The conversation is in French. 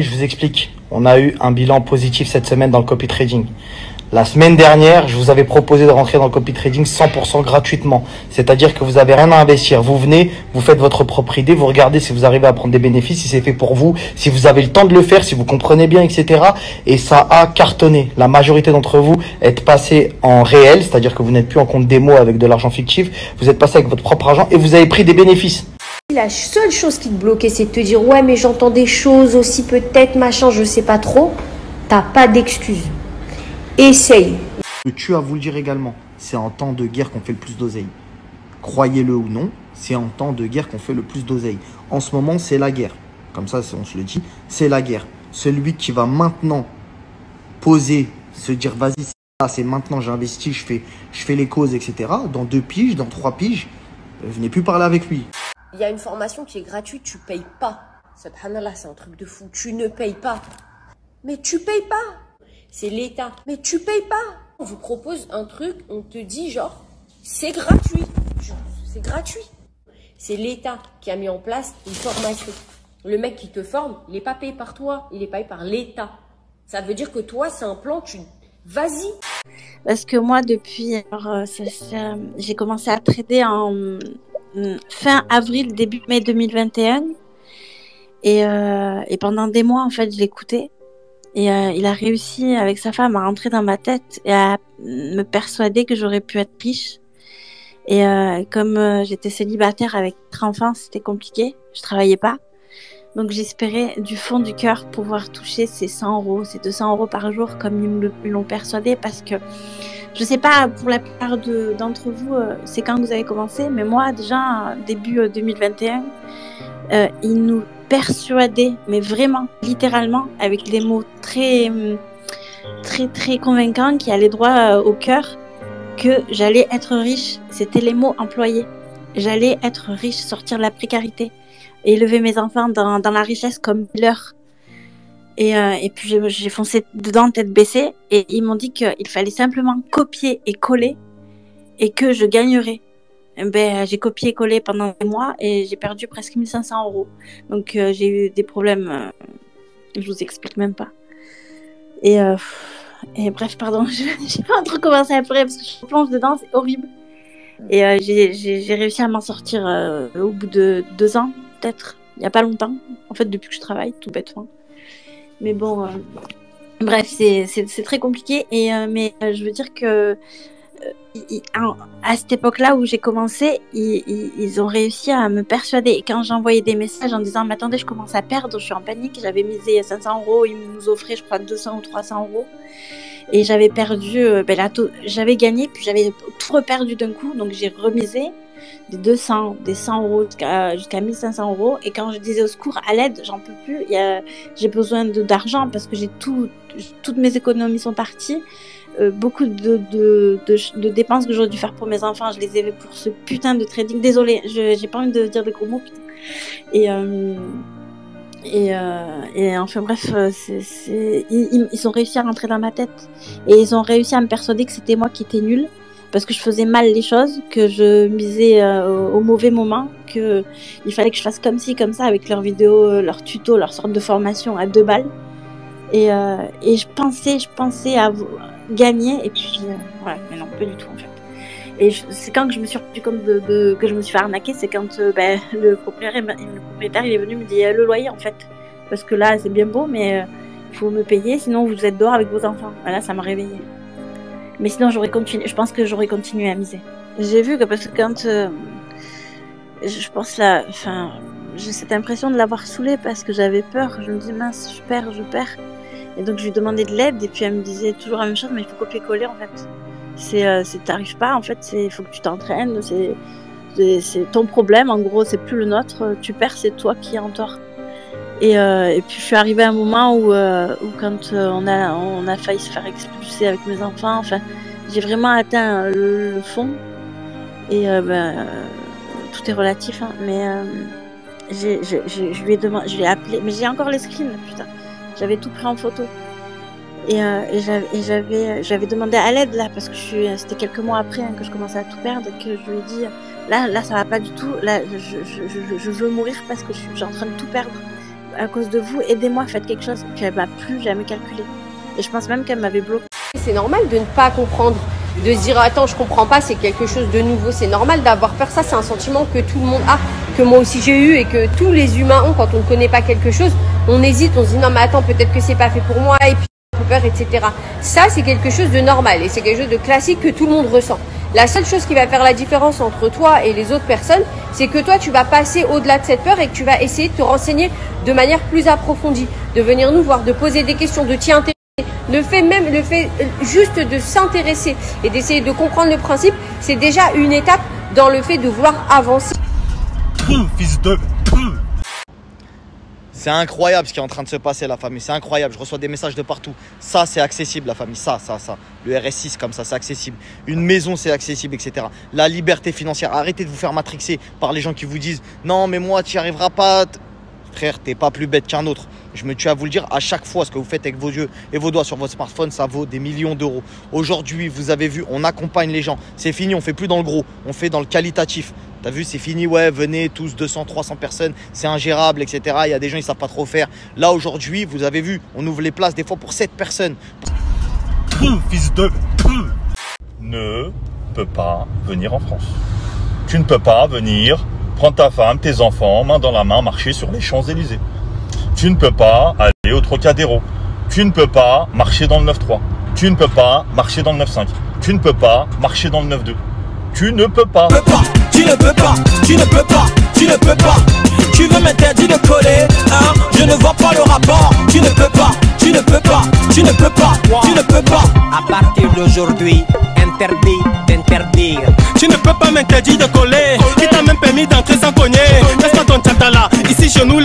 compris, je vous explique. On a eu un bilan positif cette semaine dans le copy trading. La semaine dernière, je vous avais proposé de rentrer dans le copy trading 100% gratuitement. C'est-à-dire que vous avez rien à investir. Vous venez, vous faites votre propre idée, vous regardez si vous arrivez à prendre des bénéfices, si c'est fait pour vous, si vous avez le temps de le faire, si vous comprenez bien, etc. Et ça a cartonné. La majorité d'entre vous êtes passé en réel, c'est-à-dire que vous n'êtes plus en compte démo avec de l'argent fictif. Vous êtes passé avec votre propre argent et vous avez pris des bénéfices. La seule chose qui te bloquait, c'est de te dire ouais mais j'entends des choses aussi peut-être machin, je sais pas trop. T'as pas d'excuses. Essaye. Tu as vous le dire également, c'est en temps de guerre qu'on fait le plus d'oseille. Croyez-le ou non, c'est en temps de guerre qu'on fait le plus d'oseille. En ce moment, c'est la guerre. Comme ça, on se le dit, c'est la guerre. Celui qui va maintenant poser, se dire vas-y, c'est maintenant, j'investis, je fais les causes, etc. Dans 2 piges, dans 3 piges, venez plus parler avec lui. Il y a une formation qui est gratuite, tu payes pas. Subhanallah, c'est un truc de fou. Tu ne payes pas. Mais tu payes pas. C'est l'État. Mais tu payes pas. On vous propose un truc, on te dit genre, c'est gratuit. C'est gratuit. C'est l'État qui a mis en place une formation. Le mec qui te forme, il n'est pas payé par toi, il est payé par l'État. Ça veut dire que toi, c'est un plan, vas-y. Parce que moi, depuis, j'ai commencé à trader en fin avril, début mai 2021. Et pendant des mois, en fait, je l'écoutais. Et il a réussi avec sa femme à rentrer dans ma tête et à me persuader que j'aurais pu être riche. Et comme j'étais célibataire avec 4 enfants, c'était compliqué. Je travaillais pas. Donc j'espérais du fond du cœur pouvoir toucher ces 100 €, ces 200 € par jour comme ils l'ont persuadé. Parce que je sais pas pour la plupart d'entre vous, c'est quand vous avez commencé. Mais moi déjà, début 2021, ils nous persuadé, mais vraiment, littéralement, avec des mots très, très, très convaincants qui allaient droit au cœur, que j'allais être riche. C'était les mots employés. J'allais être riche, sortir de la précarité, et élever mes enfants dans la richesse comme leur. Et puis j'ai foncé dedans tête baissée, et ils m'ont dit qu'il fallait simplement copier et coller, et que je gagnerais. J'ai copié-collé pendant des mois et j'ai perdu presque 1500 €. Donc j'ai eu des problèmes, je vous explique même pas. Et bref, pardon, j'ai pas trop commencé à pleurer parce que je plonge dedans, c'est horrible. Et j'ai réussi à m'en sortir au bout de 2 ans, peut-être, il y a pas longtemps. En fait, depuis que je travaille, tout bêtement. Mais bon, bref, c'est très compliqué. Mais je veux dire que à cette époque-là où j'ai commencé, ils ont réussi à me persuader. Et quand j'envoyais des messages en disant mais attendez, je commence à perdre, je suis en panique, j'avais misé 500 €, ils nous offraient je crois 200 ou 300 €, et j'avais perdu, j'avais gagné puis j'avais tout reperdu d'un coup, donc j'ai remisé des 200, des 100 € jusqu'à 1500 €. Et quand je disais au secours, à l'aide, j'en peux plus, j'ai besoin d'argent parce que toutes mes économies sont parties. Beaucoup de dépenses que j'aurais dû faire pour mes enfants, je les ai fait pour ce putain de trading. Désolée, j'ai pas envie de dire de gros mots, putain. Et enfin bref, ils ont réussi à rentrer dans ma tête. Et ils ont réussi à me persuader que c'était moi qui étais nulle, parce que je faisais mal les choses, que je misais au mauvais moment, que il fallait que je fasse comme ci, comme ça, avec leurs vidéos, leurs tutos, leurs sortes de formations à 2 balles. Et je pensais à gagner, et puis voilà, mais non, pas du tout en fait. Et c'est quand que je me suis rendu compte que je me suis fait arnaquer, c'est quand le propriétaire il est venu me dire le loyer en fait, parce que là c'est bien beau, mais il faut me payer, sinon vous êtes dehors avec vos enfants. Voilà, ça m'a réveillée. Mais sinon j'aurais continué, je pense que j'aurais continué à miser. J'ai vu que parce que quand je pense là, enfin, j'ai cette impression de l'avoir saoulée parce que j'avais peur. Je me dis mince, je perds. Et donc je lui demandais de l'aide, et puis elle me disait toujours la même chose, mais il faut copier-coller en fait. T'arrives pas en fait, il faut que tu t'entraînes, c'est ton problème en gros, c'est plus le nôtre. Tu perds, c'est toi qui es en tort. Et puis je suis arrivée à un moment où quand on a failli se faire expulser avec mes enfants, enfin j'ai vraiment atteint le fond. Et tout est relatif, hein, mais je lui ai demandé, je l'ai appelé, mais j'ai encore les screens, putain. J'avais tout pris en photo. Et j'avais demandé à l'aide là, parce que c'était quelques mois après que je commençais à tout perdre, que je lui ai dit là ça va pas du tout, là je veux mourir parce que je suis en train de tout perdre. à cause de vous, aidez-moi, faites quelque chose. Puis elle m'a plus jamais calculé. Et je pense même qu'elle m'avait bloqué. C'est normal de ne pas comprendre, de se dire attends je comprends pas, c'est quelque chose de nouveau. C'est normal d'avoir peur, ça c'est un sentiment que tout le monde a, que moi aussi j'ai eu et que tous les humains ont quand on ne connaît pas quelque chose. On hésite, on se dit non mais attends peut-être que c'est pas fait pour moi et puis on a peur, etc. Ça c'est quelque chose de normal et c'est quelque chose de classique que tout le monde ressent. La seule chose qui va faire la différence entre toi et les autres personnes, c'est que toi, tu vas passer au-delà de cette peur et que tu vas essayer de te renseigner de manière plus approfondie, de venir nous voir, de poser des questions, de t'y intéresser. Le fait juste de s'intéresser et d'essayer de comprendre le principe, c'est déjà une étape dans le fait de vouloir avancer. Fils de... C'est incroyable ce qui est en train de se passer, la famille. C'est incroyable. Je reçois des messages de partout. Ça, c'est accessible, la famille. Ça. Le RSI, c'est comme ça, c'est accessible. Une maison, c'est accessible, etc. La liberté financière. Arrêtez de vous faire matrixer par les gens qui vous disent « Non, mais moi, tu n'y arriveras pas. » Frère, t'es pas plus bête qu'un autre. Je me tue à vous le dire, à chaque fois, ce que vous faites avec vos yeux et vos doigts sur votre smartphone, ça vaut des millions d'euros. Aujourd'hui, vous avez vu, on accompagne les gens. C'est fini, on fait plus dans le gros, on fait dans le qualitatif. T'as vu, c'est fini, ouais, venez tous 200, 300 personnes, c'est ingérable, etc. Il y a des gens, ils savent pas trop faire. Là, aujourd'hui, vous avez vu, on ouvre les places des fois pour 7 personnes. Fils de... Ne peut pas venir en France. Tu ne peux pas venir prendre ta femme, tes enfants, main dans la main, marcher sur les Champs-Élysées. Tu ne peux pas aller au Trocadéro. Tu ne peux pas marcher dans le 9-3. Tu ne peux pas marcher dans le 9-5. Tu ne peux pas marcher dans le 9-2. Tu ne peux pas. Tu ne peux pas, tu ne peux pas, tu ne peux pas. Tu veux m'interdire de coller, hein? Je ne vois pas le rapport. Tu ne peux pas, tu ne peux pas, tu ne peux pas, tu ne peux pas. À partir d'aujourd'hui, interdit d'interdire. Tu ne peux pas m'interdire de coller. Qui t'a même permis d'entrer sans cogner. Laisse-moi ton tchatala, ici chez nous.